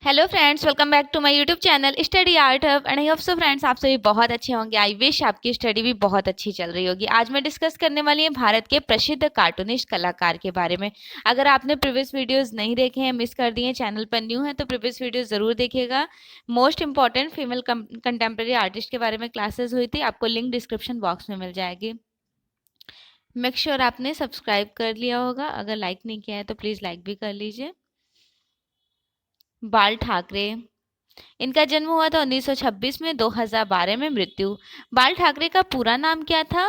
Hello friends, welcome back to my YouTube channel study art hub and I hope so friends आप सभी बहुत अच्छे होंगे। I wish आपकी स्टडी भी बहुत अच्छी चल रही होगी। आज मैं डिस्कस करने वाली हूँ भारत के प्रसिद्ध कार्टूनिस्ट कलाकार के बारे में। अगर आपने प्रीवियस वीडियोस नहीं देखे हैं, मिस कर दिए हैं, चैनल पर न्यू है तो प्रीवियस वीडियो ज़रूर देखिएगा। Most important female contemporary artist के बारे में क्लासेस हुई थी, आपको लिंक डिस्क्रिप्शन बॉक्स में मिल जाएगी। मेक श्योर आपने सब्सक्राइब कर लिया होगा, अगर लाइक नहीं किया है तो प्लीज़ लाइक भी कर लीजिए। बाल ठाकरे, इनका जन्म हुआ था 1926 में, 2012 में मृत्यु। बाल ठाकरे का पूरा नाम क्या था?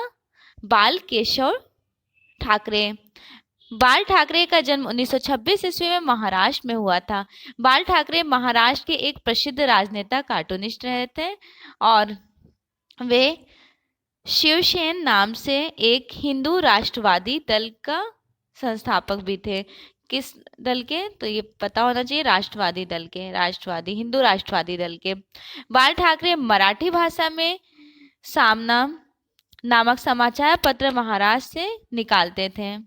बाल केशव ठाकरे। बाल ठाकरे का जन्म 1926 ईस्वी में महाराष्ट्र में हुआ था। बाल ठाकरे महाराष्ट्र के एक प्रसिद्ध राजनेता कार्टूनिस्ट रहे थे और वे शिवसेना नाम से एक हिंदू राष्ट्रवादी दल का संस्थापक भी थे। किस दल के? तो ये पता होना चाहिए, राष्ट्रवादी दल के, राष्ट्रवादी हिंदू राष्ट्रवादी दल के। बाल ठाकरे मराठी भाषा में सामना नामक समाचार पत्र महाराष्ट्र से निकालते थे।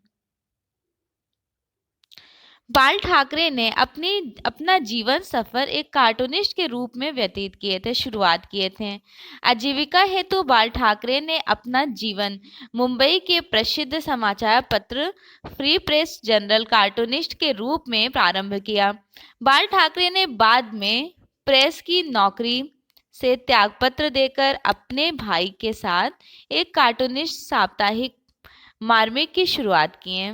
बाल ठाकरे ने अपना जीवन सफर एक कार्टूनिस्ट के रूप में व्यतीत किए थे, शुरुआत किए थे। आजीविका हेतु बाल ठाकरे ने अपना जीवन मुंबई के प्रसिद्ध समाचार पत्र फ्री प्रेस जनरल कार्टूनिस्ट के रूप में प्रारंभ किया। बाल ठाकरे ने बाद में प्रेस की नौकरी से त्यागपत्र देकर अपने भाई के साथ एक कार्टूनिस्ट साप्ताहिक मार्मिक की शुरुआत किए।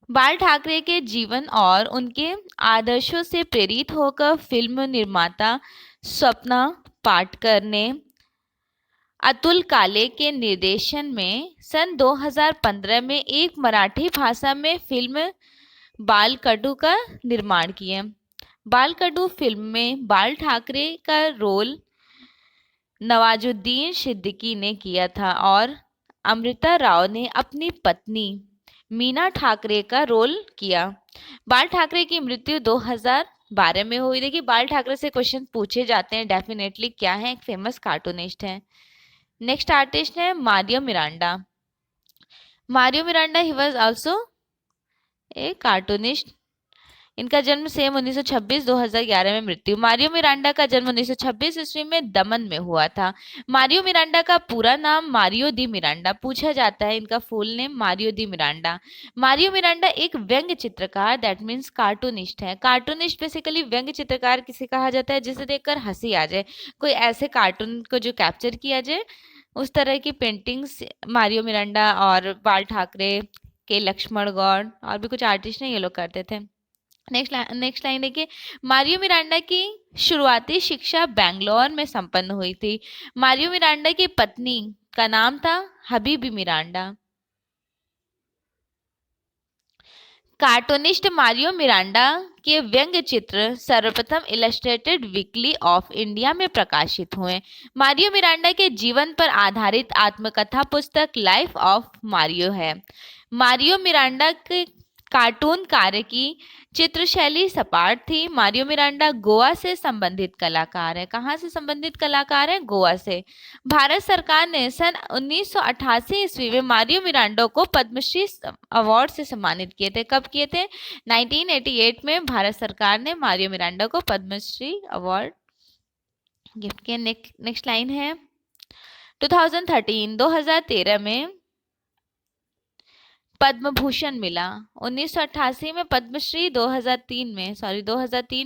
बाल ठाकरे के जीवन और उनके आदर्शों से प्रेरित होकर फिल्म निर्माता स्वप्ना पाटकर ने अतुल काले के निर्देशन में सन 2015 में एक मराठी भाषा में फिल्म बालकडू का निर्माण किया। बालकडू फिल्म में बाल ठाकरे का रोल नवाजुद्दीन सिद्दीकी ने किया था और अमृता राव ने अपनी पत्नी मीना ठाकरे का रोल किया। बाल ठाकरे की मृत्यु 2012 में हुई। देखिए, बाल ठाकरे से क्वेश्चन पूछे जाते हैं डेफिनेटली। क्या है? एक फेमस कार्टूनिस्ट है। नेक्स्ट आर्टिस्ट है Mario Miranda. Mario Miranda he was also a cartoonist. इनका जन्म सेम 1926, 2011 में मृत्यु। मारियो मिरांडा का जन्म 1926 ईस्वी में दमन में हुआ था। मारियो मिरांडा का पूरा नाम मारियो दी मिरांडा पूछा जाता है। इनका फुल नेम मारियो दी मिरांडा। मारियो मिरांडा एक व्यंग्य चित्रकार, दैट मीन्स कार्टूनिस्ट है। कार्टूनिस्ट बेसिकली व्यंग्य चित्रकार किसे कहा जाता है? जिसे देखकर हंसी आ जाए, कोई ऐसे कार्टून को जो कैप्चर किया जाए, उस तरह की पेंटिंग्स मारियो मिरांडा और बाल ठाकरे के लक्ष्मण गौड़ और भी कुछ आर्टिस्ट हैं, ये लोग करते थे। नेक्स्ट लाइन देखिए, मारियो मिरांडा की शुरुआती शिक्षा बेंगलोर में संपन्न हुई थी। मारियो मिरांडा की पत्नी का नाम था Habibi Miranda. Cartoonist Mario Miranda के व्यंग्य चित्र सर्वप्रथम इलस्ट्रेटेड वीकली ऑफ इंडिया में प्रकाशित हुए। मारियो मिरांडा के जीवन पर आधारित आत्मकथा पुस्तक लाइफ ऑफ मारियो है। मारियो मिरांडा के कार्टून कार्य की चित्रशैली सपाट थी। मारियो मिरांडा गोवा से संबंधित कलाकार है। कहाँ से संबंधित कलाकार है? गोवा से। भारत सरकार ने सन 1988 ईस्वी में मारियो मिरांडा को पद्मश्री अवार्ड से सम्मानित किए थे। कब किए थे? 1988 में भारत सरकार ने मारियो मिरांडा को पद्मश्री अवार्ड गिफ्ट किया। नेक्स्ट लाइन है 2013 में पद्म भूषण मिला। 1988 में पद्मश्री, 2003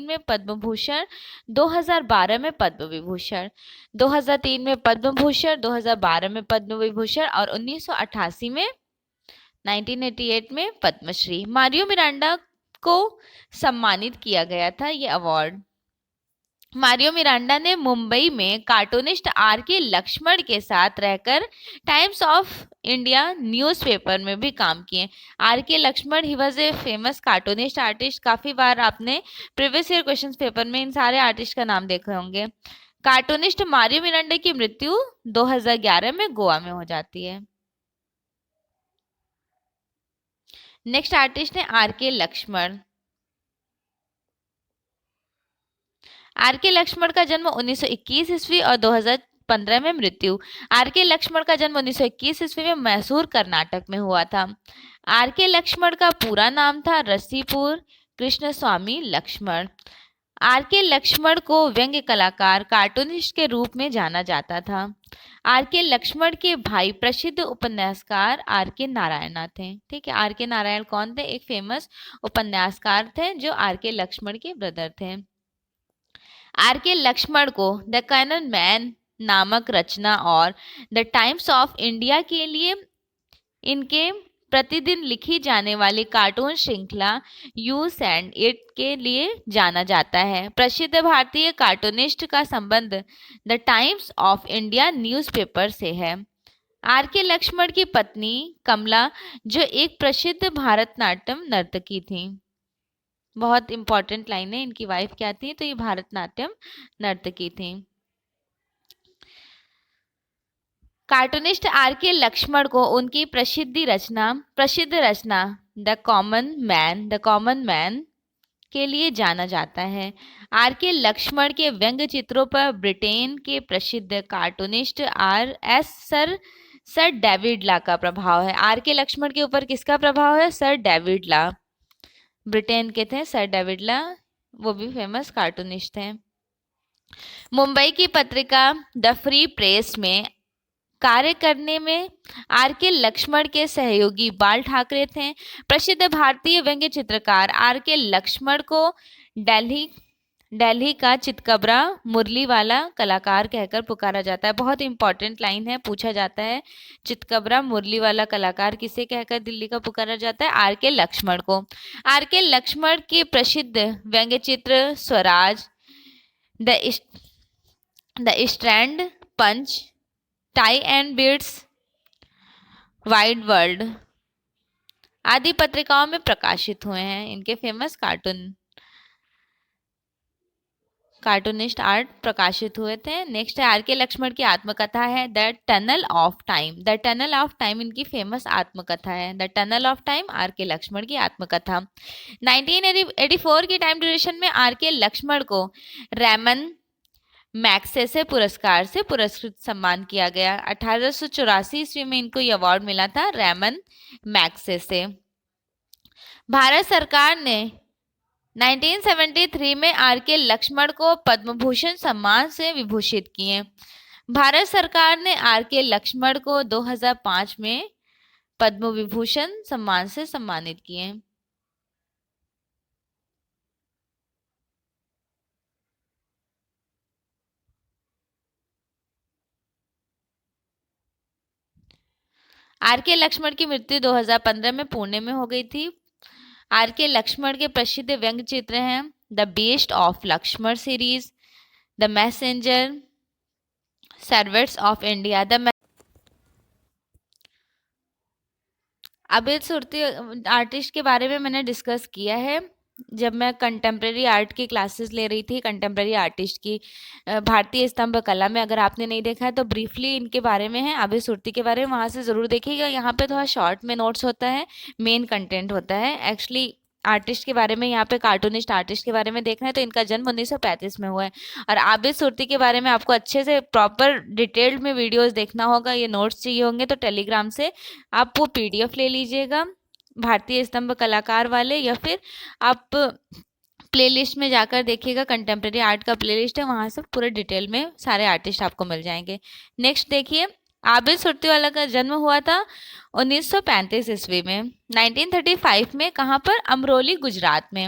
में पद्म भूषण, 2012 में पद्म विभूषण। 2003 में पद्म भूषण, 2012 में पद्म विभूषण और 1988 में 1988 में पद्मश्री। मारियो मिरांडा को सम्मानित किया गया था ये अवार्ड। मारियो मिरांडा ने मुंबई में कार्टूनिस्ट आर के लक्ष्मण के साथ रहकर टाइम्स ऑफ इंडिया न्यूज़पेपर में भी काम किए। R K Laxman he was a famous cartoonist artist. काफी बार आपने प्रीवियस ईयर क्वेश्चन पेपर में इन सारे आर्टिस्ट का नाम देखे होंगे। कार्टूनिस्ट मारियो मिरांडा की मृत्यु 2011 में गोवा में हो जाती है। नेक्स्ट आर्टिस्ट है are K Lakshman. Are K Lakshman का जन्म 1921 ईस्वी और 2015 में मृत्यु। आर के लक्ष्मण का जन्म 1921 ईस्वी में मैसूर कर्नाटक में हुआ था। आर के लक्ष्मण का पूरा नाम था रसीपुर कृष्ण स्वामी लक्ष्मण। आर के लक्ष्मण को व्यंग्य कलाकार कार्टूनिस्ट के रूप में जाना जाता था। आर के लक्ष्मण के भाई प्रसिद्ध उपन्यासकार आर के नारायण थे। ठीक है, आर के नारायण कौन थे? एक फेमस उपन्यासकार थे जो आर के लक्ष्मण के ब्रदर थे। आर के लक्ष्मण को द कैनन मैन नामक रचना और द टाइम्स ऑफ इंडिया के लिए इनके प्रतिदिन लिखी जाने वाली कार्टून श्रृंखला यू सेंड इट के लिए जाना जाता है। प्रसिद्ध भारतीय कार्टूनिस्ट का संबंध the times of India newspaper से है। आर के लक्ष्मण की पत्नी कमला जो एक प्रसिद्ध भारतनाट्यम नर्तकी थी। बहुत इंपॉर्टेंट लाइन है, इनकी वाइफ क्या थी? तो ये भारतनाट्यम नर्तकी थी। कार्टूनिस्ट आर के लक्ष्मण को उनकी प्रसिद्ध रचना द कॉमन मैन के लिए जाना जाता है। आर के लक्ष्मण के व्यंग्य चित्रों पर ब्रिटेन के प्रसिद्ध कार्टूनिस्ट सर डेविड ला का प्रभाव है। आर के लक्ष्मण के ऊपर किसका प्रभाव है? सर डेविड ला, ब्रिटेन के थे सर डेविड ला, वो भी फेमस कार्टूनिस्ट थे। मुंबई की पत्रिका द फ्री प्रेस में कार्य करने में आर के लक्ष्मण के सहयोगी बाल ठाकरे थे। प्रसिद्ध भारतीय व्यंग्य चित्रकार आर के लक्ष्मण को दिल्ली का चितकबरा मुरली वाला कलाकार कहकर पुकारा जाता है। बहुत इंपॉर्टेंट लाइन है, पूछा जाता है चितकबरा मुरली वाला कलाकार किसे कहकर दिल्ली का पुकारा जाता है? आर के लक्ष्मण को। आर के लक्ष्मण के प्रसिद्ध व्यंग्य चित्र Swaraj, the Strand, Punch, tie and bits, wide world आदि पत्रिकाओं में प्रकाशित हुए हैं। इनके फेमस कार्टूनिस्ट आर्ट प्रकाशित हुए थे। नेक्स्ट है आर के लक्ष्मण की आत्मकथा है the tunnel of time. The tunnel of time इनकी फेमस आत्मकथा है। The tunnel of time R K Laxman की आत्मकथा। 1984 की टाइम ड्यूरेशन में आर के लक्ष्मण को रैमन मैग्सेसे पुरस्कार से पुरस्कृत सम्मान किया गया। 1884 ईस्वी में इनको ये अवार्ड मिला था रैमन मैग्सेसे। भारत सरकार ने 1973 में आर के लक्ष्मण को पद्म भूषण सम्मान से विभूषित किए। भारत सरकार ने आर के लक्ष्मण को 2005 में पद्म विभूषण सम्मान से सम्मानित किए। आर के लक्ष्मण की मृत्यु 2015 में पुणे में हो गई थी। आर के लक्ष्मण के प्रसिद्ध व्यंग्य चित्र हैं the best of Laxman series, the messenger, servants of India. Abid Surti artist के बारे में मैंने डिस्कस किया है जब मैं कंटेम्प्रेरी आर्ट की क्लासेस ले रही थी, कंटेम्प्रेरी आर्टिस्ट की भारतीय स्तंभ कला में। अगर आपने नहीं देखा है तो ब्रीफली इनके बारे में है, आबिद सुरती के बारे में, वहाँ से ज़रूर देखिएगा। यहाँ पे थोड़ा शॉर्ट में नोट्स होता है, मेन कंटेंट होता है। एक्चुअली आर्टिस्ट के बारे में, यहाँ पे कार्टूनिस्ट आर्टिस्ट के बारे में देखना है तो इनका जन्म 1935 में हुआ है। और आबिद सुरती के बारे में आपको अच्छे से प्रॉपर डिटेल्ड में वीडियोस देखना होगा, ये नोट्स चाहिए होंगे तो टेलीग्राम से आप वो पीडीएफ ले लीजिएगा भारतीय स्तंभ कलाकार वाले, या फिर आप प्लेलिस्ट में जाकर देखिएगा, कंटेम्प्रेरी आर्ट का प्लेलिस्ट है, वहाँ से पूरे डिटेल में सारे आर्टिस्ट आपको मिल जाएंगे। नेक्स्ट देखिए, आबिद सुरती वाला का जन्म हुआ था 1935 ईस्वी में। 1935 में कहाँ पर? अमरोली गुजरात में।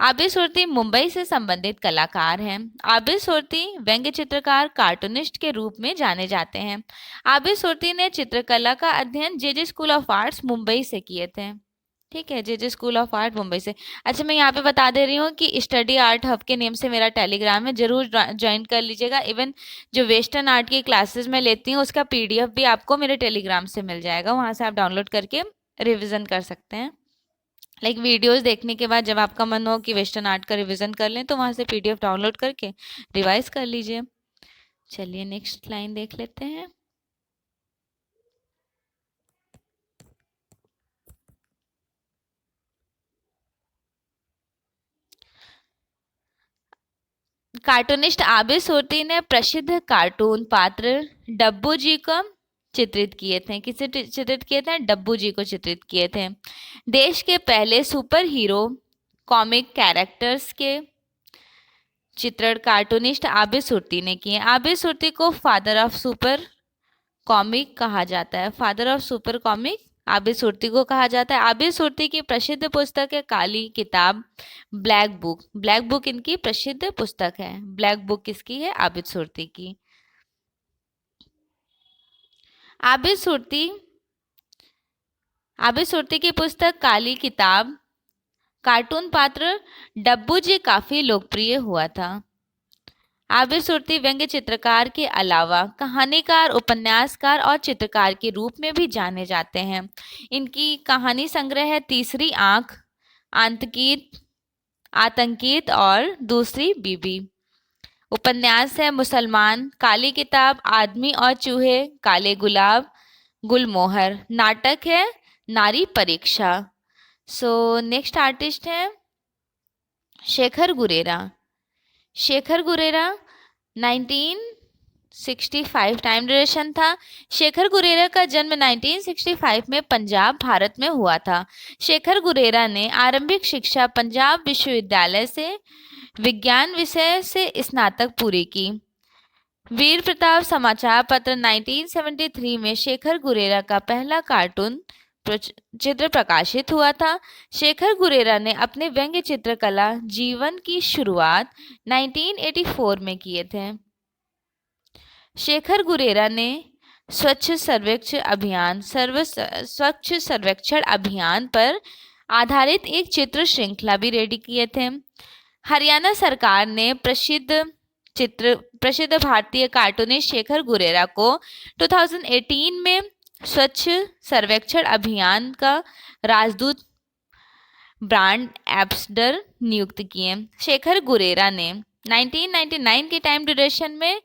आबिद सुरती मुंबई से संबंधित कलाकार हैं। आबिद सुरती व्यंग्य चित्रकार कार्टूनिस्ट के रूप में जाने जाते हैं। आबिद सुरती ने चित्रकला का अध्ययन जे स्कूल ऑफ आर्ट्स मुंबई से किए थे। ठीक है, जे स्कूल ऑफ आर्ट मुंबई से। अच्छा, मैं यहाँ पे बता दे रही हूँ कि स्टडी आर्ट हब के नेम से मेरा टेलीग्राम है, जरूर ज्वाइन कर लीजिएगा। इवन जो वेस्टर्न आर्ट की क्लासेस मैं लेती हूँ उसका पीडीएफ भी आपको मेरे टेलीग्राम से मिल जाएगा, वहाँ से आप डाउनलोड करके रिविजन कर सकते हैं। लाइक वीडियोस देखने के बाद जब आपका मन हो कि वेस्टर्न आर्ट का रिवीजन कर लें तो वहाँ से पीडीएफ डाउनलोड करके रिवाइज कर लीजिए। चलिए नेक्स्ट लाइन देख लेते हैं। कार्टूनिस्ट आबिद सूरती ने प्रसिद्ध कार्टून पात्र डब्बू जी को चित्रित किए थे। किसे चित्रित किए थे? डब्बू जी को चित्रित किए थे। देश के पहले सुपर हीरो कॉमिक कैरेक्टर्स के चित्रण कार्टूनिस्ट आबिद सूरती ने किए। आबिद सूरती को फादर ऑफ सुपर कॉमिक कहा जाता है। Father of super comic Abid Surti को कहा जाता है। आबिद सूरती की प्रसिद्ध पुस्तक है काली किताब, ब्लैक बुक। ब्लैक बुक इनकी प्रसिद्ध पुस्तक है। ब्लैक बुक किसकी है? आबिद सूरती की। आबिद सूरती की पुस्तक काली किताब कार्टून पात्र डब्बू जी काफी लोकप्रिय हुआ था। आबिद सूरती व्यंग्य चित्रकार के अलावा कहानीकार, उपन्यासकार और चित्रकार के रूप में भी जाने जाते हैं। इनकी कहानी संग्रह है तीसरी आंख, आतंकित और दूसरी बीबी। उपन्यास है मुसलमान, काली किताब, आदमी और चूहे, काले गुलाब, गुलमोहर। नाटक है नारी परीक्षा। नेक्स्ट आर्टिस्ट है शेखर गुरेरा। शेखर गुरेरा 1965 टाइम ड्यूरेशन था। शेखर गुरेरा का जन्म 1965 में पंजाब, भारत में हुआ था। शेखर गुरेरा ने आरंभिक शिक्षा पंजाब विश्वविद्यालय से विज्ञान विषय से स्नातक पूरी की। वीर प्रताप समाचार पत्र 1973 में शेखर गुरेरा का पहला कार्टून चित्र प्रकाशित हुआ था। शेखर गुरेरा ने अपने व्यंग्य चित्रकला जीवन की शुरुआत 1984 में किए थे। शेखर गुरेरा ने स्वच्छ सर्वेक्षण अभियान पर आधारित एक चित्र श्रृंखला भी रेडी किए थे। हरियाणा सरकार ने प्रसिद्ध भारतीय कार्टूनिस्ट शेखर गुरेरा को 2018 में स्वच्छ सर्वेक्षण अभियान का राजदूत ब्रांड एम्बेसडर नियुक्त किए। शेखर गुरेरा ने 1999 के टाइम ड्यूरेशन में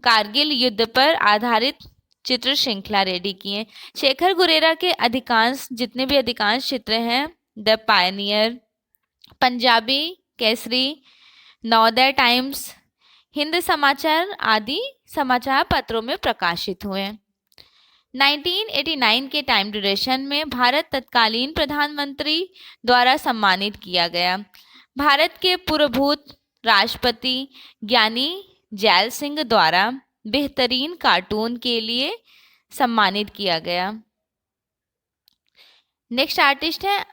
कारगिल युद्ध पर आधारित चित्र श्रृंखला रेडी किए। शेखर गुरेरा के जितने भी अधिकांश चित्र हैं the Pioneer, Punjabi Kesari, Navodaya times, Hind समाचार आदि समाचार पत्रों में प्रकाशित हुए। 1989 के टाइम ड्यूरेशन में भारत तत्कालीन प्रधानमंत्री द्वारा सम्मानित किया गया। भारत के पूर्वभूत राष्ट्रपति ज्ञानी जैल सिंह द्वारा बेहतरीन कार्टून के लिए सम्मानित किया गया। नेक्स्ट आर्टिस्ट है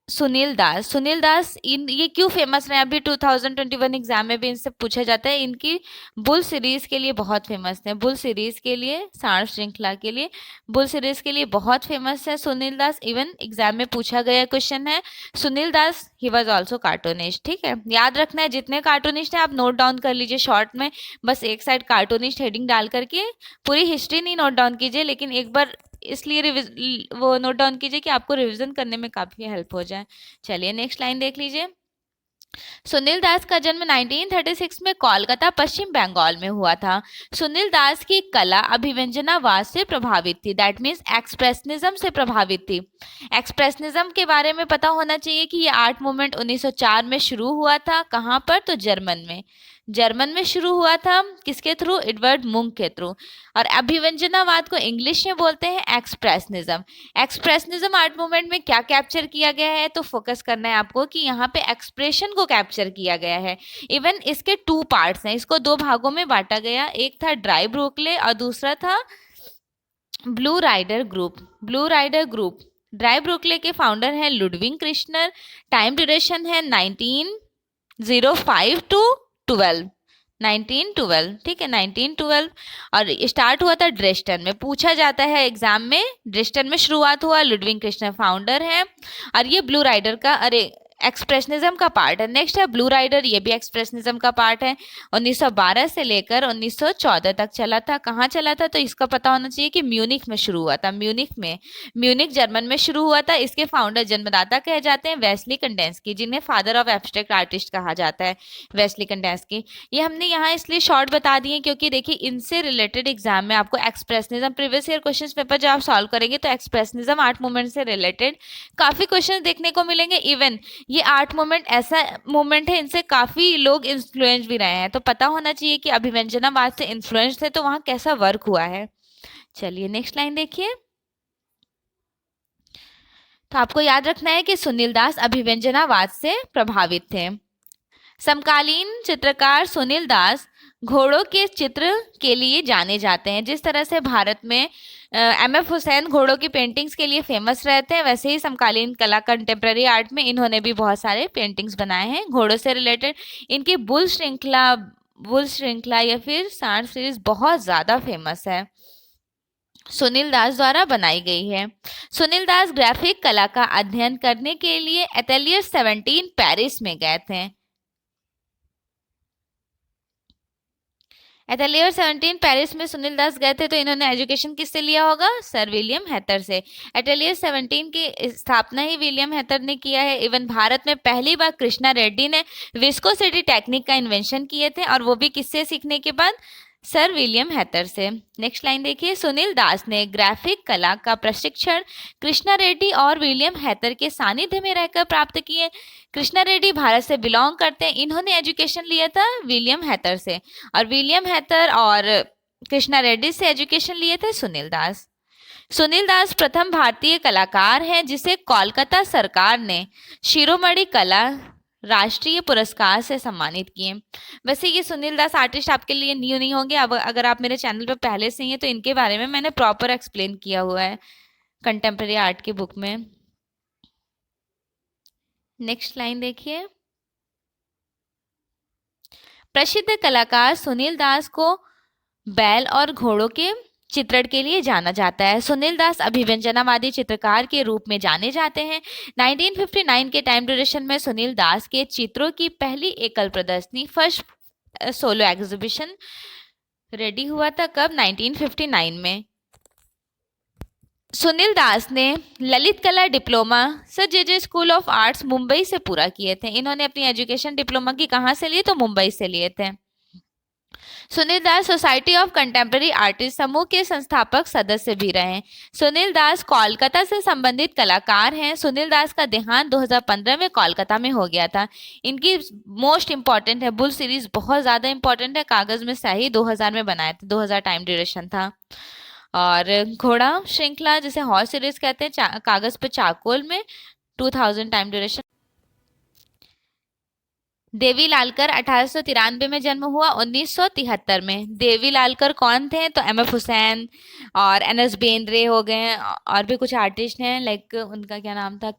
सुनील दास। सुनील दास ये क्यों फेमस रहे? अभी 2021 एग्जाम में भी इनसे पूछा जाता है। इनकी बुल सीरीज के लिए बहुत फेमस है। बुल सीरीज के लिए, सार श्रृंखला के लिए, बुल सीरीज के लिए बहुत फेमस है सुनील दास। इवन एग्जाम में पूछा गया क्वेश्चन है सुनील दास ही वॉज ऑल्सो कार्टूनिस्ट। ठीक है, याद रखना है जितने कार्टूनिस्ट हैं आप नोट डाउन कर लीजिए शॉर्ट में। बस एक साइड कार्टूनिस्ट हेडिंग डाल करके पूरी हिस्ट्री नहीं नोट डाउन कीजिए, लेकिन एक बार इसलिए वो नोट डाउन कीजिए कि आपको रिवीजन करने में काफी हेल्प हो जाए। चलिए नेक्स्ट लाइन देख लीजिए। सुनील दास का जन्म 1936 में कोलकाता, पश्चिम बंगाल में हुआ था। सुनील दास की कला अभिव्यंजनावाद से प्रभावित थी। दैट मीन्स एक्सप्रेशनिज्म से प्रभावित थी। एक्सप्रेशनिज्म के बारे में पता होना चाहिए कि ये आर्ट मूवमेंट 1904 में शुरू हुआ था। कहाँ पर? तो जर्मन में शुरू हुआ था। किसके थ्रू? एडवर्ड मुंक के थ्रू। और अभिव्यंजनावाद को इंग्लिश में बोलते हैं एक्सप्रेशनिज्म। एक्सप्रेशनिज्म आर्ट मूवमेंट में क्या कैप्चर किया गया है? तो फोकस करना है आपको कि यहाँ पे एक्सप्रेशन को कैप्चर किया गया है। इवन इसके 2 पार्ट्स हैं, इसको 2 भागों में बांटा गया। एक था ड्राई ब्रोकले और दूसरा था ब्लू राइडर ग्रुप। ड्राई ब्रोकले के फाउंडर हैं लुडविग कृष्णर। टाइम ड्यूरेशन है 1905 to 1912। ठीक है, 1912। और स्टार्ट हुआ था ड्रेस्टन में। पूछा जाता है एग्जाम में, ड्रेस्टन में शुरुआत हुआ। लुडविग कृष्णर फाउंडर है। और ये ब्लू राइडर का एक्सप्रेशनिज्म का पार्ट है। नेक्स्ट है ब्लू राइडर, ये भी एक्सप्रेशनिज्म का पार्ट है। 1912 से लेकर 1914 तक चला था। कहाँ चला था? तो इसका पता होना चाहिए कि म्यूनिख में शुरू हुआ था। म्यूनिख जर्मन में शुरू हुआ था। इसके फाउंडर जन्मदाता कहे जाते हैं वेस्ली कंडेंस्की, जिन्हें फादर ऑफ एब्स्ट्रैक्ट आर्टिस्ट कहा जाता है, वेस्ली कंडेंस्की। ये हमने यहाँ इसलिए शॉर्ट बता दिए क्योंकि देखिए इनसे रिलेटेड एग्जाम में आपको expressionism previous year question paper जब आप सॉल्व करेंगे तो एक्सप्रेशनिज्म आर्ट मूवमेंट से रिलेटेड काफी क्वेश्चन देखने को मिलेंगे। इवन ये आर्ट मूवमेंट ऐसा मूवमेंट है, इनसे काफी लोग इन्फ्लुएंस भी रहे हैं, तो पता होना चाहिए कि अभिव्यंजनावाद से इन्फ्लुएंस थे तो वहां कैसा वर्क हुआ है। चलिए नेक्स्ट लाइन देखिए। तो आपको याद रखना है कि सुनील दास अभिव्यंजनावाद से प्रभावित थे। समकालीन चित्रकार सुनील दास घोड़ों के चित्र के लिए जाने जाते हैं। जिस तरह से भारत में एम.एफ. हुसैन घोड़ों की पेंटिंग्स के लिए फेमस रहते हैं, वैसे ही समकालीन कला कंटेम्प्रेरी आर्ट में इन्होंने भी बहुत सारे पेंटिंग्स बनाए हैं घोड़ों से रिलेटेड। इनकी बुल श्रृंखला या फिर सांड सीरीज बहुत ज़्यादा फेमस है, सुनील दास द्वारा बनाई गई है। सुनील दास ग्राफिक कला का अध्ययन करने के लिए एटेलियर 17 पेरिस में गए थे। एटेलियर 17 पेरिस में सुनील दास गए थे, तो इन्होंने एजुकेशन किससे लिया होगा? सर विलियम हेथर से। एटेलियर 17 की स्थापना ही विलियम हेथर ने किया है। इवन भारत में पहली बार कृष्णा रेड्डी ने विस्कोसिटी टेक्निक का इन्वेंशन किए थे, और वो भी किससे सीखने के बाद? सर विलियम हेथर से। नेक्स्ट लाइन देखिए। सुनील दास ने ग्राफिक कला का प्रशिक्षण कृष्णा रेड्डी और विलियम हेथर के सानिध्य में रहकर प्राप्त किए। कृष्णा रेड्डी भारत से बिलोंग करते हैं, इन्होंने एजुकेशन लिया था विलियम हेथर से, और विलियम हेथर और कृष्णा रेड्डी से एजुकेशन लिए थे सुनील दास। सुनील दास प्रथम भारतीय कलाकार हैं जिसे कोलकाता सरकार ने शिरोमणि कला राष्ट्रीय पुरस्कार से सम्मानित किए। वैसे ये सुनील दास आर्टिस्ट आपके लिए न्यू नहीं होंगे, अब अगर आप मेरे चैनल पर पहले से ही हैं तो इनके बारे में मैंने प्रॉपर एक्सप्लेन किया हुआ है कंटेम्प्रेरी आर्ट की बुक में। नेक्स्ट लाइन देखिए। प्रसिद्ध कलाकार सुनील दास को बैल और घोड़ों के चित्रण के लिए जाना जाता है। सुनील दास अभिव्यंजनावादी चित्रकार के रूप में जाने जाते हैं। 1959 के टाइम ड्यूरेशन में सुनील दास के चित्रों की पहली एकल प्रदर्शनी, फर्स्ट सोलो एग्जीबिशन रेडी हुआ था। कब? 1959 में। सुनील दास ने ललित कला diploma sir J school of arts Mumbai से पूरा किए थे। इन्होंने अपनी एजुकेशन डिप्लोमा की कहाँ से लिए? तो मुंबई से लिए थे। सुनील दास सोसाइटी ऑफ कंटेम्प्रेरी आर्टिस्ट समूह के संस्थापक सदस्य भी रहे। सुनील दास कोलकाता से संबंधित कलाकार हैं। सुनील दास का देहांत 2015 में कोलकाता में हो गया था। इनकी मोस्ट इंपॉर्टेंट है बुल सीरीज, बहुत ज़्यादा इंपॉर्टेंट है। कागज़ में स्याही 2000 में बनाए थे, 2000 टाइम ड्यूरेशन था। और घोड़ा श्रृंखला जिसे हॉर्स सीरीज कहते हैं, कागज़ पे चारकोल में 2000 टाइम ड्यूरेशन। देवी लालकर 1893 में जन्म हुआ, 1973 में। देवी लालकर कौन थे? तो एम.एफ. हुसैन और एन.एस. बेंद्रे हो गए, और भी कुछ आर्टिस्ट हैं, लाइक उनका क्या नाम था,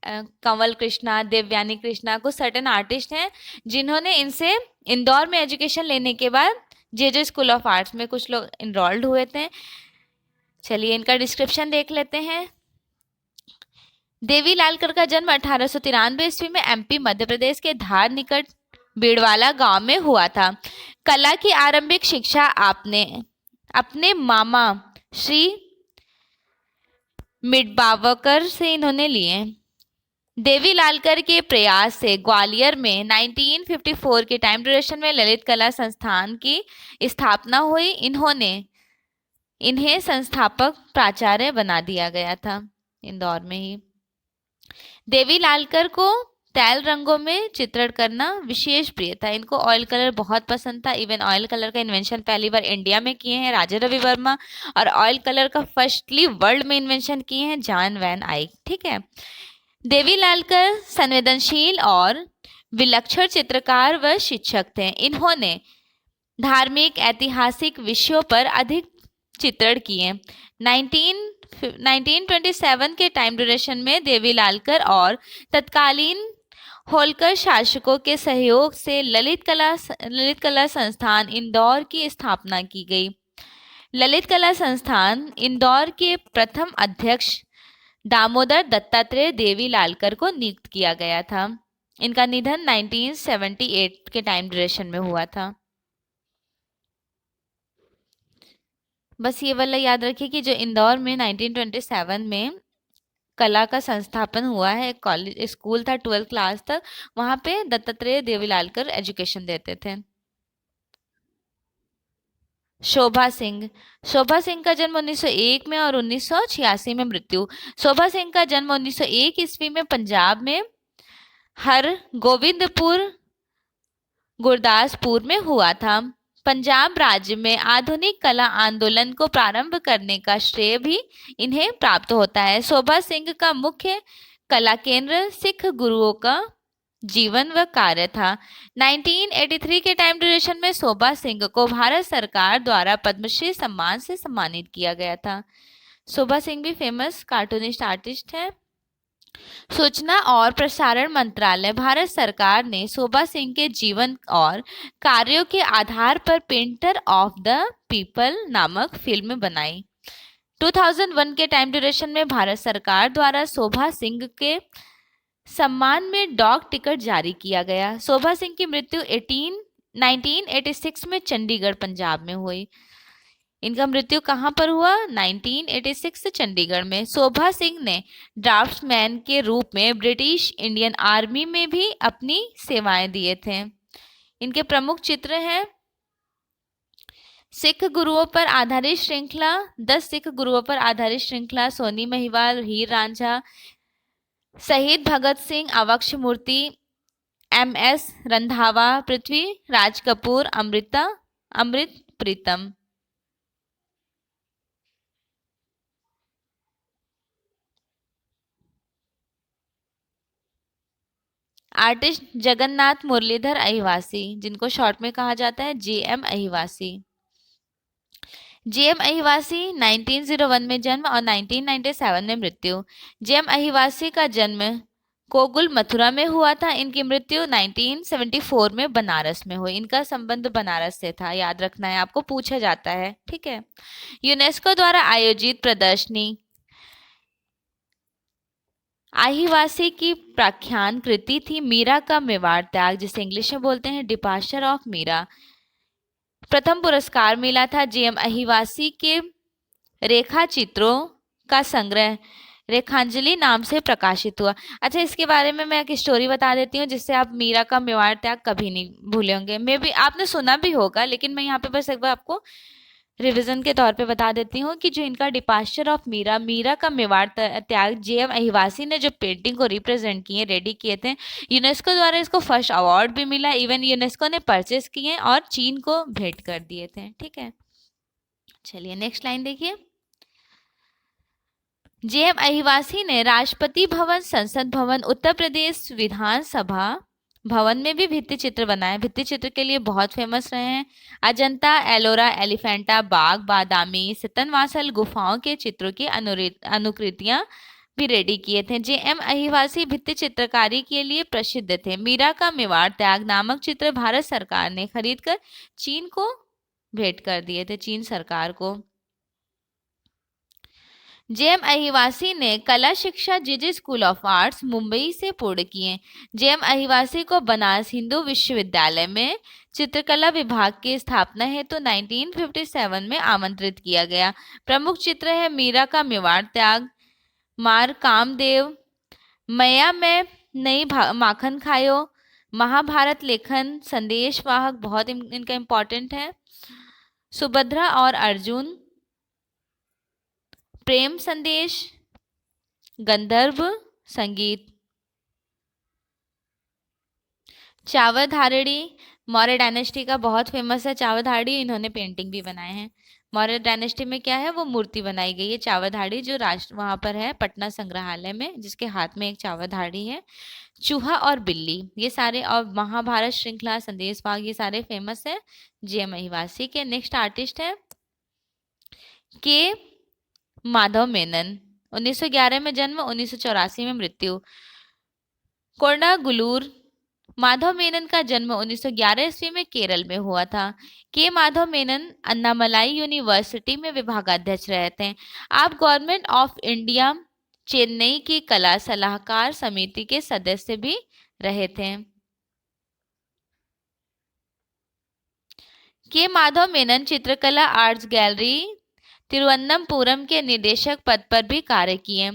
कंवल कृष्णा, देवयानी कृष्णा, कुछ सर्टेन आर्टिस्ट हैं जिन्होंने इनसे इंदौर में एजुकेशन लेने के बाद जे स्कूल ऑफ आर्ट्स में कुछ लोग इनरोल्ड हुए थे। चलिए इनका डिस्क्रिप्शन देख लेते हैं। देवी लालकर का जन्म 1893 ईस्वी में एमपी मध्य प्रदेश के धार निकट बीड़वाला गांव में हुआ था। कला की आरंभिक शिक्षा आपने अपने मामा श्री मिडबावकर से इन्होंने लिए। देवी लालकर के प्रयास से ग्वालियर में 1954 के टाइम ड्यूरेशन में ललित कला संस्थान की स्थापना हुई। इन्हें संस्थापक प्राचार्य बना दिया गया था इंदौर में ही। देवी लालकर को तैल रंगों में चित्रण करना विशेष प्रिय था। इनको ऑयल कलर बहुत पसंद था। इवन ऑयल कलर का इन्वेंशन पहली बार इंडिया में किए हैं राजा रवि वर्मा, और ऑयल कलर का फर्स्टली वर्ल्ड में इन्वेंशन किए हैं जॉन वैन आइक। ठीक है। देवी लालकर संवेदनशील और विलक्षण चित्रकार व शिक्षक थे। इन्होंने धार्मिक ऐतिहासिक विषयों पर अधिक चित्रण किए। 1927 के टाइम ड्यूरेशन में देवी लालकर और तत्कालीन होलकर शासकों के सहयोग से ललित कला संस्थान इंदौर की स्थापना की गई। ललित कला संस्थान इंदौर के प्रथम अध्यक्ष दामोदर दत्तात्रेय देवी लालकर को नियुक्त किया गया था। इनका निधन 1978 के टाइम ड्यूरेशन में हुआ था। बस ये वाला याद रखिए कि जो इंदौर में 1927 में कला का संस्थापन हुआ है, कॉलेज स्कूल था 12th क्लास तक, वहाँ पे दत्तात्रेय देवी लालकर एजुकेशन देते थे। शोभा सिंह का जन्म 1901 में और 1986 में मृत्यु। शोभा सिंह का जन्म 1901 ईस्वी में पंजाब में हर गोविंदपुर गुरदासपुर में हुआ था। पंजाब राज्य में आधुनिक कला आंदोलन को प्रारंभ करने का श्रेय भी इन्हें प्राप्त होता है। शोभा सिंह का मुख्य कला केंद्र सिख गुरुओं का जीवन व कार्य था। 1983 के टाइम ड्यूरेशन में शोभा सिंह को भारत सरकार द्वारा पद्मश्री सम्मान से सम्मानित किया गया था। शोभा सिंह भी फेमस कार्टूनिस्ट आर्टिस्ट है। सूचना और प्रसारण मंत्रालय भारत सरकार ने शोभा सिंह के जीवन और कार्यों के आधार पर पेंटर ऑफ द पीपल नामक फिल्म बनाई। 2001 के टाइम ड्यूरेशन में भारत सरकार द्वारा शोभा सिंह के सम्मान में डॉक टिकट जारी किया गया। शोभा सिंह की मृत्यु 1986 में चंडीगढ़ पंजाब में हुई। इनका मृत्यु कहाँ पर हुआ? 1986 चंडीगढ़ में। शोभा सिंह ने ड्राफ्ट्समैन के रूप में ब्रिटिश इंडियन आर्मी में भी अपनी सेवाएं दिए थे। इनके प्रमुख चित्र हैं सिख गुरुओं पर आधारित श्रृंखला, 10 सिख गुरुओं पर आधारित श्रृंखला, सोनी महिवाल, हीर रांझा, शहीद भगत सिंह, अवक्ष मूर्ति, MS रंधावा, पृथ्वी राज कपूर, अमृत प्रीतम। आर्टिस्ट जगन्नाथ मुरलीधर अहिवासी, जिनको शॉर्ट में कहा जाता है JM अहिवासी। JM अहिवासी 1901 में जन्म और 1997 में मृत्यु। JM अहिवासी का जन्म कोगुल मथुरा में हुआ था। इनकी मृत्यु 1974 में बनारस में हुई। इनका संबंध बनारस से था, याद रखना है, आपको पूछा जाता है, ठीक है। यूनेस्को द्वारा आयोजित प्रदर्शनी अहिवासी की प्रख्यान कृति थी मीरा का मेवाड़ त्याग, जिसे इंग्लिश में बोलते हैं डिपार्चर ऑफ मीरा। प्रथम पुरस्कार मिला था JM अहिवासी के रेखा चित्रों का संग्रह रेखांजलि नाम से प्रकाशित हुआ। अच्छा, इसके बारे में मैं एक स्टोरी बता देती हूँ जिससे आप मीरा का मेवाड़ त्याग कभी नहीं भूले होंगे। मे भी आपने सुना भी होगा, लेकिन मैं यहाँ पे बस एक बार आपको रिवीजन के तौर पे बता देती हूँ कि जो इनका डिपार्चर ऑफ मीरा का मेवाड़ त्याग JM अहिवासी ने जो पेंटिंग को रिप्रेजेंट किए, रेडी किए थे, यूनेस्को द्वारा इसको फर्स्ट अवार्ड भी मिला। इवन यूनेस्को ने परचेस किए और चीन को भेंट कर दिए थे, ठीक है। चलिए नेक्स्ट लाइन देखिए। JM अहिवासी ने राष्ट्रपति भवन, संसद भवन, उत्तर प्रदेश विधानसभा भवन में भी भित्ति चित्र बनाए। भित्ति चित्र के लिए बहुत फेमस रहे हैं। अजंता, एलोरा, एलिफेंटा, बाग, बादामी, सितनवासल गुफाओं के चित्रों की अनुकृतियां भी रेडी किए थे। JM अहिवासी भित्ति चित्रकारी के लिए प्रसिद्ध थे। मीरा का मेवाड़ त्याग नामक चित्र भारत सरकार ने खरीदकर चीन को भेंट कर दिए थे, चीन सरकार को। JM अहिवासी ने कला शिक्षा JJ school of arts Mumbai से पूर्ण किए। JM अहिवासी को बनारस हिंदू विश्वविद्यालय में चित्रकला विभाग की स्थापना हेतु 1957 में आमंत्रित किया गया। प्रमुख चित्र है मीरा का मेवाड़ त्याग, मार कामदेव, मैया में नई माखन खायो, महाभारत लेखन, संदेश वाहक, बहुत इनका इंपॉर्टेंट है, सुभद्रा और अर्जुन, प्रेम संदेश, गंधर्व संगीत, चावधारणी, मौर्य डायनेस्टी का बहुत फेमस है चावधाड़ी, इन्होंने पेंटिंग भी बनाए हैं। मौर्य डायनेस्टी में क्या है, वो मूर्ति बनाई गई है चावधाड़ी, जो राष्ट्र वहां पर है पटना संग्रहालय में, जिसके हाथ में एक चावधाड़ी है। चूहा और बिल्ली, ये सारे, और महाभारत श्रृंखला, संदेश भाग, ये सारे फेमस है JM अहिवासी के। नेक्स्ट आर्टिस्ट है के माधव मेनन, 1911 में जन्म, 1984 में मृत्यु। कोडागुलूर, माधव मेनन का जन्म 1911 ईस्वी में केरल में हुआ था। के माधव मेनन अन्नामलाई यूनिवर्सिटी में विभागाध्यक्ष रहे थे। आप गवर्नमेंट ऑफ इंडिया चेन्नई की कला सलाहकार समिति के सदस्य भी रहे थे। के माधव मेनन चित्रकला आर्ट्स गैलरी तिरुवनंतपुरम के निदेशक पद पर भी कार्य किए।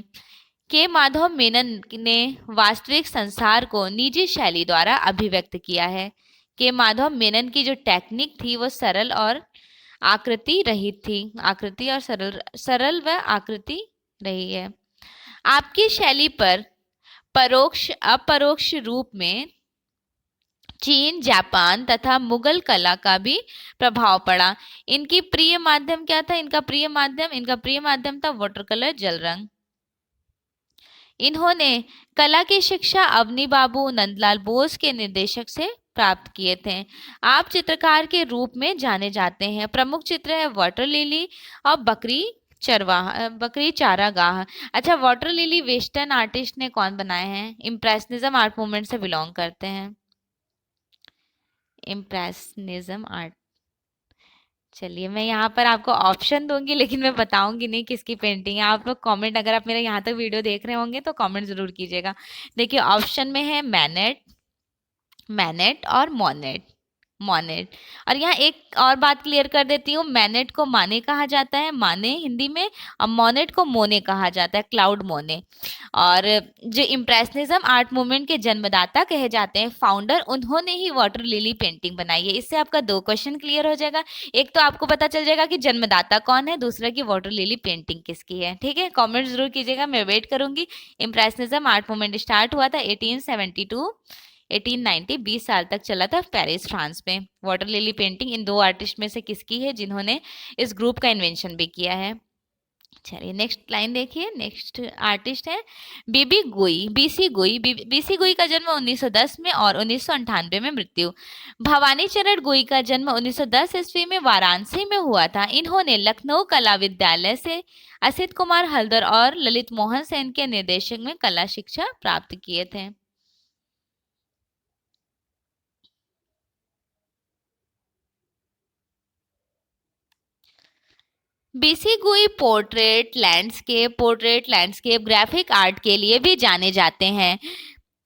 के माधव मेनन ने वास्तविक संसार को निजी शैली द्वारा अभिव्यक्त किया है। के माधव मेनन की जो टेक्निक थी वो सरल और आकृति रहित थी, आकृति और सरल व आकृति रही है। आपकी शैली पर परोक्ष अपरोक्ष रूप में चीन, जापान तथा मुगल कला का भी प्रभाव पड़ा। इनकी प्रिय माध्यम क्या था? इनका प्रिय माध्यम था वाटर कलर, जल रंग। इन्होंने कला की शिक्षा अवनी बाबू नंदलाल बोस के निर्देशक से प्राप्त किए थे। आप चित्रकार के रूप में जाने जाते हैं। प्रमुख चित्र है वाटर लिली और बकरी चारागाह। अच्छा, वाटर लिली वेस्टर्न आर्टिस्ट ने कौन बनाए हैं? इम्प्रेशनिज्म आर्ट मूवमेंट से बिलोंग करते हैं। Impressionism art. चलिए, मैं यहाँ पर आपको ऑप्शन दूंगी लेकिन मैं बताऊंगी नहीं किसकी पेंटिंग है। आप लोग कमेंट, अगर आप मेरे यहाँ तक वीडियो देख रहे होंगे तो कमेंट जरूर कीजिएगा। देखिए, ऑप्शन में है मैनेट, मैनेट और मोनेट। मोनेट। और यहाँ एक और बात क्लियर कर देती हूँ, मैनेट को माने कहा जाता है, माने हिंदी में, और मोनेट को मोने कहा जाता है, क्लाउड मोने। और जो इम्प्रेशनिज्म आर्ट मूवमेंट के जन्मदाता कहे जाते हैं, फाउंडर, उन्होंने ही वाटर लिली पेंटिंग बनाई है। इससे आपका दो क्वेश्चन क्लियर हो जाएगा। एक तो आपको पता चल जाएगा कि जन्मदाता कौन है, दूसरा कि वाटर लिली पेंटिंग किसकी है। ठीक है, कॉमेंट जरूर कीजिएगा, मैं वेट करूंगी। इम्प्रेशनिज्म आर्ट मूवमेंट स्टार्ट हुआ था 1872 1890, 20 साल तक चला था पेरिस, फ्रांस में। वाटर लिली पेंटिंग इन दो आर्टिस्ट में से किसकी है जिन्होंने इस ग्रुप का इन्वेंशन भी किया है? चलिए, नेक्स्ट लाइन देखिए। नेक्स्ट आर्टिस्ट है बीबी गुई, बीसी गुई। बीसी गुई का जन्म 1910 में और 1998 में मृत्यु। भवानी चरण गुई का जन्म 1910 ईस्वी में वाराणसी में हुआ था। इन्होंने लखनऊ कला विद्यालय से असित कुमार हल्दर और ललित मोहन सेन के निर्देशन में कला शिक्षा प्राप्त किए थे। बीसी गुई पोर्ट्रेट लैंडस्केप ग्राफिक आर्ट के लिए भी जाने जाते हैं।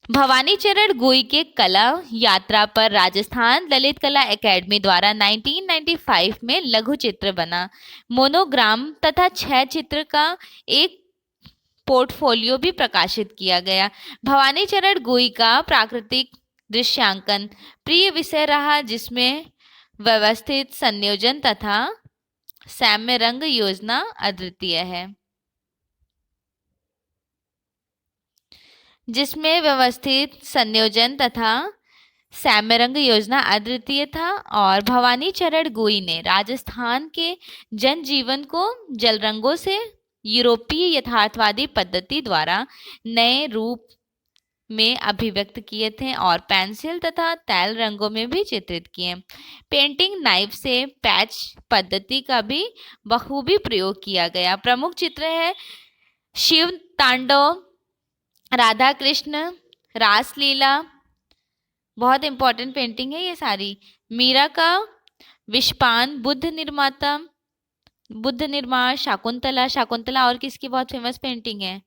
भवानी चरण गुई के कला यात्रा पर राजस्थान ललित कला एकेडमी द्वारा 1995 में लघु चित्र बना, मोनोग्राम तथा 6 चित्र का एक पोर्टफोलियो भी प्रकाशित किया गया। भवानी चरण गुई का प्राकृतिक दृश्यांकन प्रिय विषय रहा, जिसमें व्यवस्थित संयोजन तथा साम्य रंग योजना अद्वितीय है। जिसमें व्यवस्थित संयोजन तथा साम्य रंग योजना अद्वितीय था। और भवानी चरण गुई ने राजस्थान के जनजीवन को जल रंगों से यूरोपीय यथार्थवादी पद्धति द्वारा नए रूप में अभिव्यक्त किए थे और पेंसिल तथा तैल रंगों में भी चित्रित किए। पेंटिंग नाइफ से पैच पद्धति का भी बखूबी प्रयोग किया गया। प्रमुख चित्र है शिव तांडव, राधा कृष्ण, रासलीला, बहुत इंपॉर्टेंट पेंटिंग है ये सारी। मीरा का विषपान, बुद्ध निर्माण, शाकुंतला और किसकी बहुत फेमस पेंटिंग है?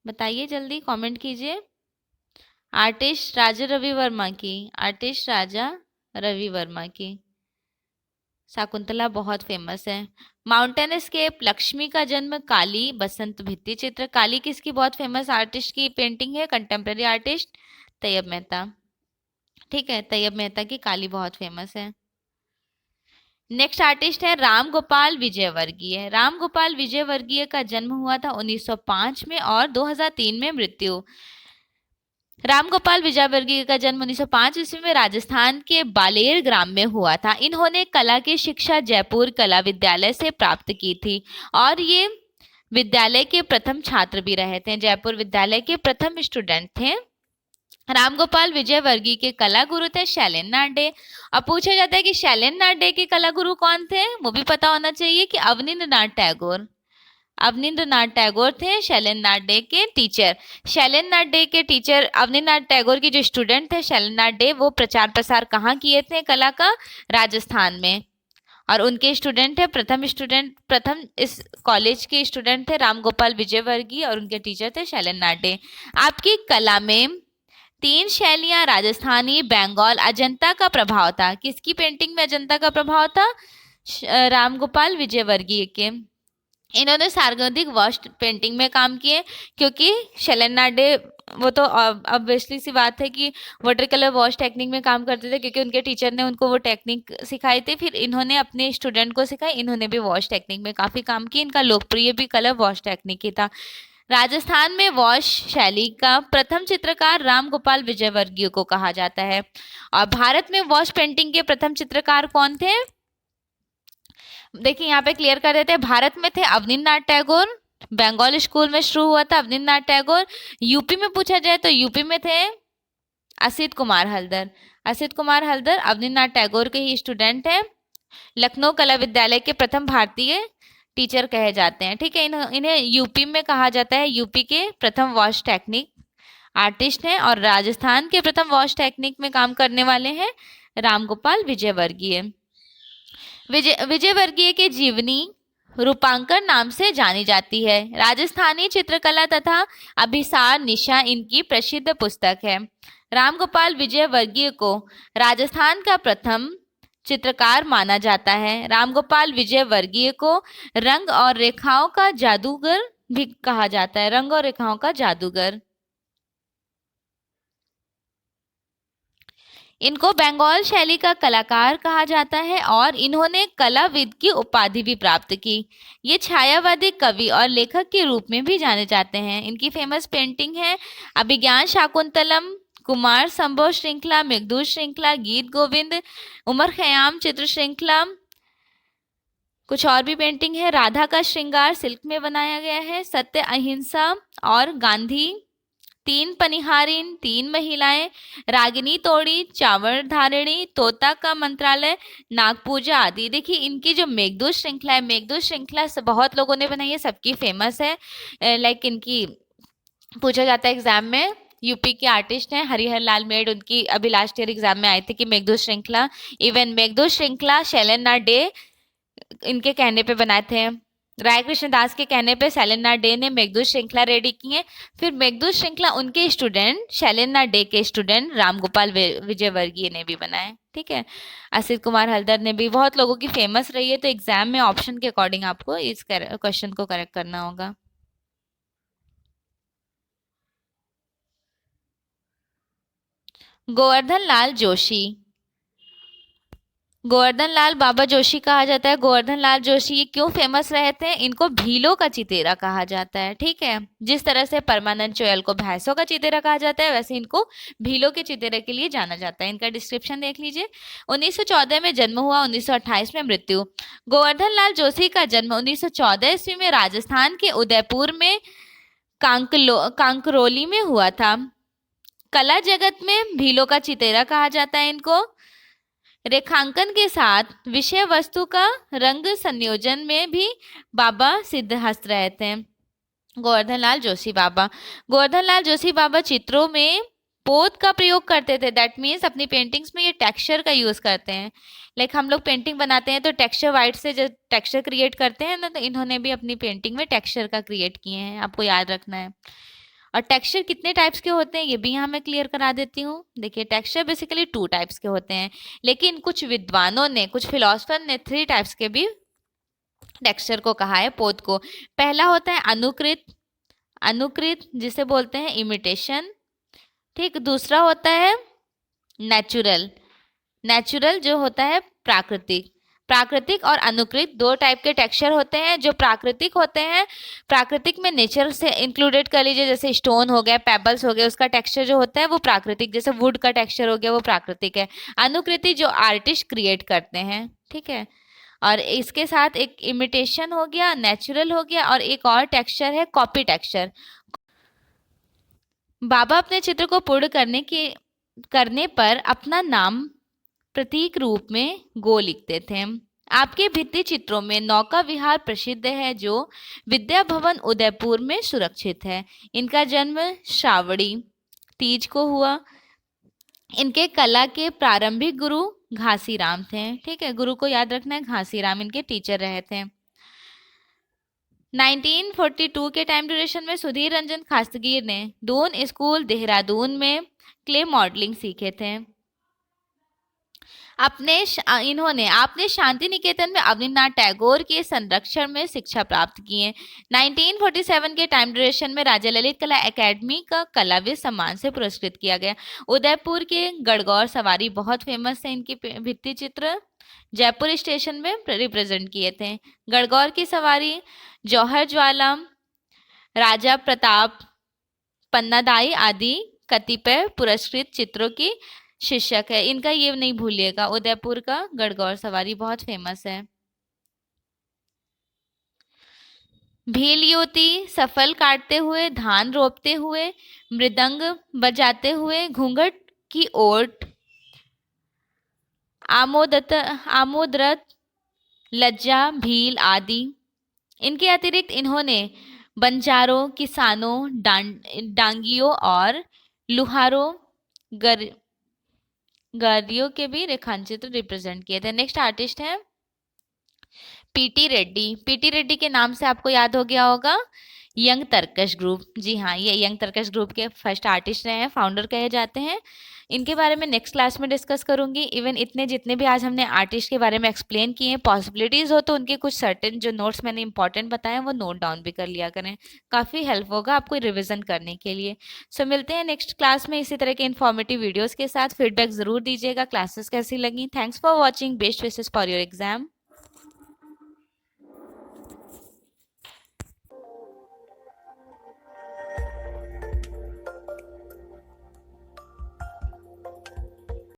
बताइए जल्दी, कमेंट कीजिए। आर्टिस्ट राजा रवि वर्मा की। शाकुंतला बहुत फेमस है। माउंटेन स्केप, लक्ष्मी का जन्म, काली, बसंत भित्ति चित्र। काली किसकी बहुत फेमस आर्टिस्ट की पेंटिंग है? Contemporary artist Tyeb Mehta. ठीक है, तैयब मेहता की काली बहुत फेमस है। नेक्स्ट आर्टिस्ट है राम गोपाल विजयवर्गीय। राम गोपाल विजयवर्गीय का जन्म हुआ था 1905 में और 2003 में मृत्यु। राम गोपाल विजयवर्गीय का जन्म 1905 ईस्वी में राजस्थान के बालेर ग्राम में हुआ था। इन्होंने कला की शिक्षा जयपुर कला विद्यालय से प्राप्त की थी और ये विद्यालय के प्रथम छात्र भी रहे थे। जयपुर विद्यालय के प्रथम स्टूडेंट थे। रामगोपाल विजयवर्गीय के कला गुरु थे शैलेन नाडे। अब पूछा जाता है कि शैलेन नाडे के कला गुरु कौन थे? वो भी पता होना चाहिए कि अवनींद्रनाथ टैगोर। अवनींद्रनाथ टैगोर थे शैलेन नाडे के टीचर। शैलेन नाडे के टीचर अवनींद्रनाथ टैगोर के जो स्टूडेंट थे शैलेन नाडे, वो प्रचार प्रसार कहाँ किए थे कला का? राजस्थान में। और उनके स्टूडेंट है प्रथम इस कॉलेज के स्टूडेंट थे रामगोपाल विजयवर्गीय और उनके टीचर थे शैलेन नाडे। आपकी कला में 3 शैलियां राजस्थानी, बंगाल, अजंता का प्रभाव था। किसकी पेंटिंग में अजंता का प्रभाव था? रामगोपाल विजयवर्गीय के। इन्होंने सार्वजनिक वॉश पेंटिंग में काम किए क्योंकि शैलेन नाडे वो तो ऑब्वियसली सी बात है कि वाटर कलर वॉश टेक्निक में काम करते थे क्योंकि उनके टीचर ने उनको वो टेक्निक सिखाई थी। फिर इन्होंने अपने स्टूडेंट को सिखाई। इन्होंने भी वॉश टेक्निक में काफ़ी काम किया। इनका लोकप्रिय भी कलर वॉश टेक्निक ही था। राजस्थान में वॉश शैली का प्रथम चित्रकार रामगोपाल विजयवर्गीय को कहा जाता है। और भारत में वॉश पेंटिंग के प्रथम चित्रकार कौन थे? देखिए यहाँ पे क्लियर कर देते हैं। भारत में थे अवनींद्रनाथ टैगोर, बंगाल स्कूल में शुरू हुआ था अवनींद्रनाथ टैगोर। यूपी में पूछा जाए तो यूपी में थे असित कुमार हल्दर। असित कुमार हल्दर अवनींद्रनाथ टैगोर के ही स्टूडेंट हैं। लखनऊ कला विद्यालय के प्रथम भारतीय टीचर कहे जाते हैं। ठीक है, इन्हें यूपी में कहा जाता है यूपी के प्रथम वॉश टेक्निक आर्टिस्ट हैं। और राजस्थान के प्रथम वॉश टेक्निक में काम करने वाले हैं रामगोपाल विजयवर्गीय। विजयवर्गीय के जीवनी रूपांकन नाम से जानी जाती है। राजस्थानी चित्रकला तथा अभिसार निशा इनकी प्रसिद्ध पुस्तक है। रामगोपाल विजयवर्गीय को राजस्थान का प्रथम चित्रकार माना जाता है। रामगोपाल विजयवर्गीय को रंग और रेखाओं का जादूगर भी कहा जाता है। रंग और रेखाओं का जादूगर। इनको बंगाल शैली का कलाकार कहा जाता है और इन्होंने कलाविद की उपाधि भी प्राप्त की। ये छायावादी कवि और लेखक के रूप में भी जाने जाते हैं। इनकी फेमस पेंटिंग है अभिज्ञान शाकुंतलम, कुमार संभव श्रृंखला, मेघदूत श्रृंखला, गीत गोविंद, उमर खयाम चित्र श्रृंखला। कुछ और भी पेंटिंग है। राधा का श्रृंगार सिल्क में बनाया गया है। सत्य अहिंसा और गांधी, तीन पनिहारिन, तीन महिलाएं, रागिनी तोड़ी, चावड़ धारिणी, तोता का मंत्रालय, नाग पूजा आदि। देखिए इनकी जो मेघदूत श्रृंखला है, मेघदूत श्रृंखला से बहुत लोगों ने बनाई है, सबकी फेमस है। लाइक इनकी पूछा जाता है एग्जाम में। यूपी के आर्टिस्ट हैं हरिहर लाल मेड, उनकी अभी लास्ट ईयर एग्जाम में आई थी कि मेघदूत श्रृंखला। इवन मेघदूत श्रृंखला शैलेंद्रनाथ डे इनके कहने पे बनाए थे। राय कृष्णदास के कहने पे शैलेंद्रनाथ डे ने मेघदूत श्रृंखला रेडी की है। फिर मेघदूत श्रृंखला उनके स्टूडेंट शैलेंद्रनाथ डे के स्टूडेंट रामगोपाल विजयवर्गीय ने भी बनाए। ठीक है, असित कुमार हल्दर ने भी, बहुत लोगों की फेमस रही है। तो एग्जाम में ऑप्शन के अकॉर्डिंग आपको इस क्वेश्चन को करेक्ट करना होगा। गोवर्धन लाल जोशी, गोवर्धन लाल बाबा जोशी कहा जाता है। गोवर्धन लाल जोशी ये क्यों फेमस रहे थे? इनको भीलों का चितेरा कहा जाता है। ठीक है, जिस तरह से परमानंद चोयल को भैंसों का चितेरा कहा जाता है, वैसे इनको भीलों के चितेरे के लिए जाना जाता है। इनका डिस्क्रिप्शन देख लीजिए। 1914 में जन्म हुआ, 1928 में मृत्यु। गोवर्धन लाल जोशी का जन्म 1914 ईस्वी में राजस्थान के उदयपुर में कांकरोली में हुआ था। कला जगत में भीलों का चितेरा कहा जाता है इनको। रेखांकन के साथ विषय वस्तु का रंग संयोजन में भी बाबा सिद्धहस्त रहे थे। गोवर्धन लाल जोशी बाबा, गोवर्धन लाल जोशी बाबा चित्रों में पोत का प्रयोग करते थे। दैट मीन्स अपनी पेंटिंग्स में ये टेक्सचर का यूज करते हैं। लाइक हम लोग पेंटिंग बनाते हैं तो टेक्सचर वाइट से जो टेक्सचर क्रिएट करते हैं ना, तो इन्होंने भी अपनी पेंटिंग में टेक्सचर का क्रिएट किए हैं, आपको याद रखना है। और टेक्सचर कितने टाइप्स के होते हैं ये भी यहाँ मैं क्लियर करा देती हूँ। देखिए टेक्सचर बेसिकली 2 टाइप्स के होते हैं, लेकिन कुछ विद्वानों ने, कुछ फिलोसफर ने 3 टाइप्स के भी टेक्सचर को कहा है, पोत को। पहला होता है अनुकृत, अनुकृत जिसे बोलते हैं इमिटेशन। ठीक, दूसरा होता है नेचुरल, नेचुरल जो होता है प्राकृतिक। प्राकृतिक और अनुकृत 2 टाइप के टेक्सचर होते हैं। जो प्राकृतिक होते हैं, प्राकृतिक में नेचर से इंक्लूडेड कर लीजिए, जैसे स्टोन हो गया, पेबल्स हो गए, उसका टेक्सचर जो होता है वो प्राकृतिक, जैसे वुड का टेक्सचर हो गया वो प्राकृतिक है। अनुकृति जो आर्टिस्ट क्रिएट करते हैं। ठीक है, और इसके साथ एक इमिटेशन हो गया, नेचुरल हो गया, और एक और टेक्सचर है कॉपी टेक्सचर। बाबा अपने चित्र को पूर्ण करने पर अपना नाम प्रतीक रूप में गो लिखते थे। आपके भित्ति चित्रों में नौका विहार प्रसिद्ध है, जो विद्या भवन उदयपुर में सुरक्षित है। इनका जन्म श्रावणी तीज को हुआ। इनके कला के प्रारंभिक गुरु घासीराम थे। ठीक है, गुरु को याद रखना है, घासीराम इनके टीचर रहे थे। 1942 के टाइम ड्यूरेशन में सुधीर रंजन खास्तगीर ने दून स्कूल देहरादून में क्ले मॉडलिंग सीखे थे। आपने शांति निकेतन में अवनींद्रनाथ टैगोर के संरक्षण में शिक्षा प्राप्त की है। 1947 के टाइम ड्यूरेशन में राजा ललित कला एकेडमी का कलाविद सम्मान से पुरस्कृत किया गया। उदयपुर के गणगौर सवारी बहुत फेमस है, इनकी भित्ति चित्र जयपुर स्टेशन में रिप्रेजेंट किए थे। गणगौर की सवारी, जौहर ज्वाला, राजा प्रताप, पन्नादाई आदि कतिपय पुरस्कृत चित्रों की शीर्षक है। इनका ये नहीं भूलिएगा, उदयपुर का गणगौर सवारी बहुत फेमस है। भील युवती, सफल काटते हुए, धान रोपते हुए, मृदंग बजाते हुए, घूंघट की ओट, आमोदरत, लज्जा, भील आदि। इनके अतिरिक्त इन्होंने बंजारों, किसानों, डांगियों और लुहारों, गरियों के भी रेखांचित्र रिप्रेजेंट किए थे। नेक्स्ट आर्टिस्ट है पीटी रेड्डी। पीटी रेड्डी के नाम से आपको याद हो गया होगा यंग तरकश ग्रुप। जी हाँ, ये यंग तरकश ग्रुप के फर्स्ट आर्टिस्ट रहे हैं, फाउंडर कहे जाते हैं। इनके बारे में नेक्स्ट क्लास में डिस्कस करूंगी। इवन इतने जितने भी आज हमने आर्टिस्ट के बारे में एक्सप्लेन किए हैं, पॉसिबिलिटीज हो तो उनके कुछ सर्टेन जो नोट्स मैंने इंपॉर्टेंट बताए हैं वो नोट डाउन भी कर लिया करें, काफ़ी हेल्प होगा आपको रिविजन करने के लिए। सो मिलते हैं नेक्स्ट क्लास में इसी तरह के इन्फॉर्मेटिव वीडियोज़ के साथ। फीडबैक ज़रूर दीजिएगा क्लासेस कैसी लगी। Thanks for watching, best wishes for your exam.